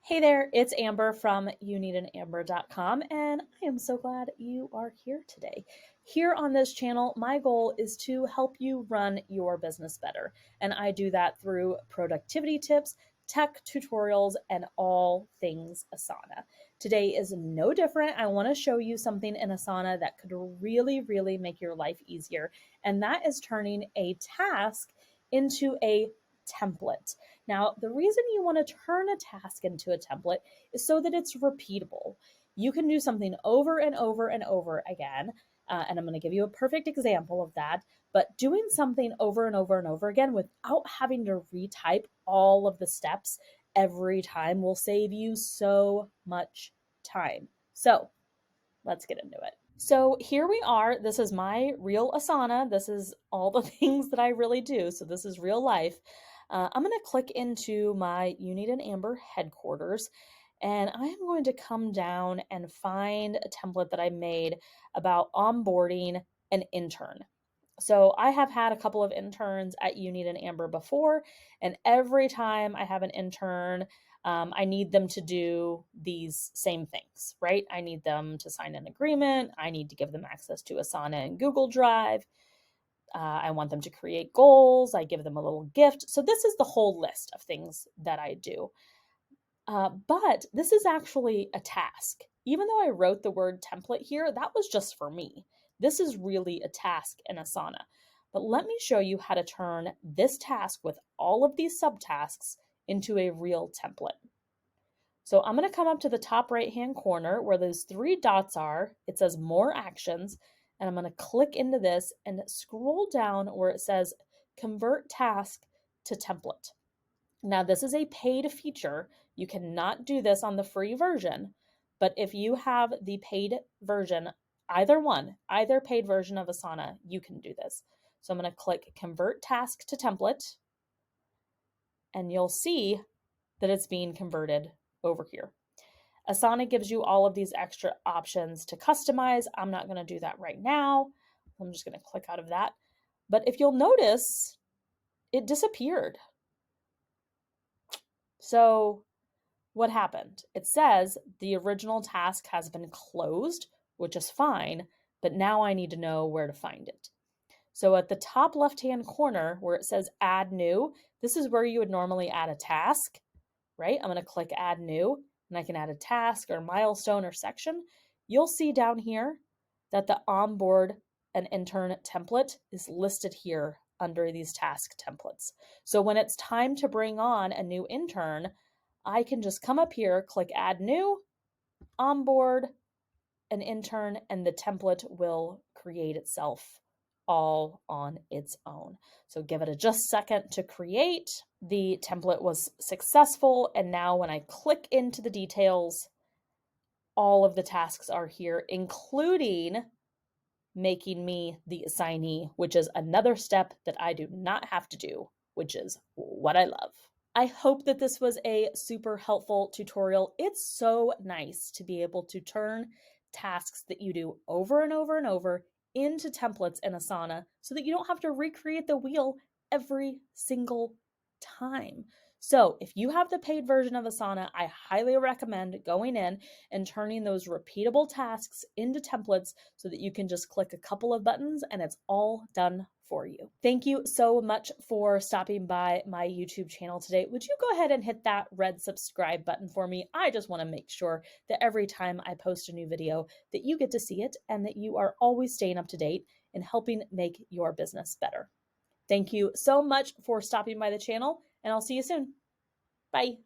Hey there, it's Amber from youneedanamber.com, and I am so glad you are here today. Here on this channel, my goal is to help you run your business better, and I do that through productivity tips, tech tutorials, and all things Asana. Today is no different. I want to show you something in Asana that could really make your life easier, and that is turning a task into a template. Now, the reason you want to turn a task into a template is so that it's repeatable. You can do something over and over and over again, and I'm going to give you a perfect example of that, but doing something over and over and over again without having to retype all of the steps every time will save you so much time. So let's get into it. So here we are. This is my real Asana. This is all the things that I really do. So this is real life. I'm going to click into my You Need an Amber headquarters, and I am going to come down and find a template that I made about onboarding an intern. So I have had a couple of interns at You Need an Amber before, and every time I have an intern, I need them to do these same things, right? I need them to sign an agreement. I need to give them access to Asana and Google Drive. I want them to create goals. I give them a little gift. So this is the whole list of things that I do. But this is actually a task. Even though I wrote the word template here, that was just for me. This is really a task in Asana. But let me show you how to turn this task with all of these subtasks into a real template. So I'm going to come up to the top right-hand corner where those three dots are. It says More Actions, and I'm going to click into this and scroll down where it says Convert Task to Template. Now, this is a paid feature. You cannot do this on the free version, but if you have the paid version, either paid version of Asana, you can do this. So I'm going to click Convert Task to Template, and you'll see that it's being converted over here. Asana gives you all of these extra options to customize. I'm not going to do that right now. I'm just going to click out of that. But if you'll notice, it disappeared. So what happened? It says the original task has been closed, which is fine, but now I need to know where to find it. So at the top left-hand corner where it says Add New, this is where you would normally add a task, right? I'm going to click Add New, and I can add a task or milestone or section. You'll see down here that the Onboard an Intern template is listed here under these task templates. So when it's time to bring on a new intern, I can just come up here, click Add New, Onboard an Intern, and the template will create itself all on its own. So give it a just second to create. The template was successful, and now when I click into the details, all of the tasks are here, including making me the assignee, which is another step that I do not have to do, which is what I love. I hope that this was a super helpful tutorial. It's so nice to be able to turn tasks that you do over and over and over into templates in Asana so that you don't have to recreate the wheel every single time. So if you have the paid version of Asana, I highly recommend going in and turning those repeatable tasks into templates so that you can just click a couple of buttons and it's all done for you. Thank you so much for stopping by my YouTube channel today. Would you go ahead and hit that red subscribe button for me? I just want to make sure that every time I post a new video that you get to see it and that you are always staying up to date and helping make your business better. Thank you so much for stopping by the channel, and I'll see you soon. Bye.